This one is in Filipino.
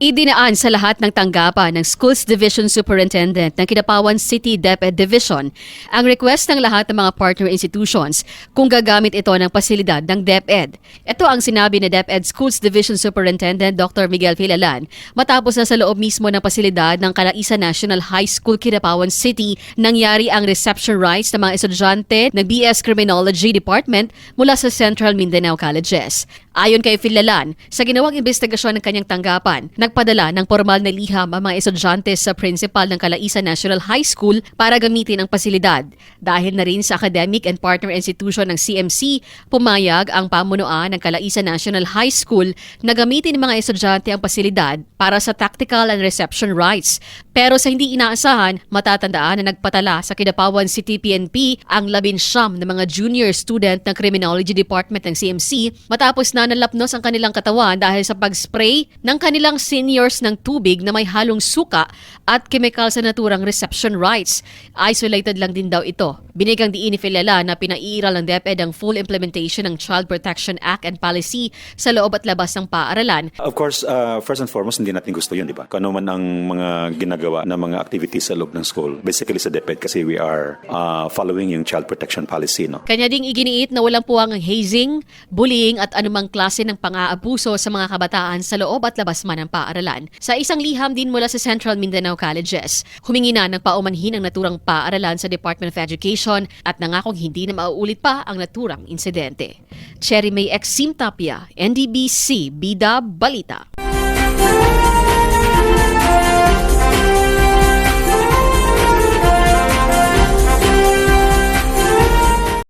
Idinaan sa lahat ng tanggapan ng Schools Division Superintendent ng Kidapawan City DepEd Division ang request ng lahat ng mga partner institutions kung gagamit ito ng pasilidad ng DepEd. Ito ang sinabi ni DepEd Schools Division Superintendent Dr. Miguel Filalan matapos na sa loob mismo ng pasilidad ng Calaisa National High School, Kidapawan City nangyari ang reception rites ng mga estudyante ng BS Criminology Department mula sa Central Mindanao Colleges. Ayon kay Filalan, sa ginawang investigasyon ng kanyang tanggapan, nagpadala ng formal na liham ang mga estudyante sa principal ng Calaisa National High School para gamitin ang pasilidad. Dahil na rin sa academic and partner institution ng CMC, pumayag ang pamunuan ng Calaisa National High School na gamitin ng mga estudyante ang pasilidad para sa tactical and reception rites. Pero sa hindi inaasahan, matatandaan na nagpatala sa Kidapawan City PNP ang 19 na mga junior student ng Criminology Department ng CMC matapos na nalapnos ang kanilang katawan dahil sa pag-spray ng kanilang seniors ng tubig na may halong suka at chemical sa naturang reception rites. Isolated lang din daw ito. Binigang diin ni Filala na pinairal ng DepEd ang full implementation ng Child Protection Act and Policy sa loob at labas ng paaralan. Of course, first and foremost, hindi natin gusto yun, di ba? Kung ano man ang mga ginagawa na mga activities sa loob ng school. Basically sa DepEd kasi we are following yung Child Protection Policy. No? Kanya ding iginiit na walang puwang ang hazing, bullying at anumang klase ng pang-aabuso sa mga kabataan sa loob at labas man ng paaralan. Sa isang liham din mula sa Central Mindanao Colleges, humingi na ng paumanhin ang naturang paaralan sa Department of Education at nangakong hindi na mauulit pa ang naturang insidente. Cherry May X. Sim Tapia, NDBC, Bida Balita.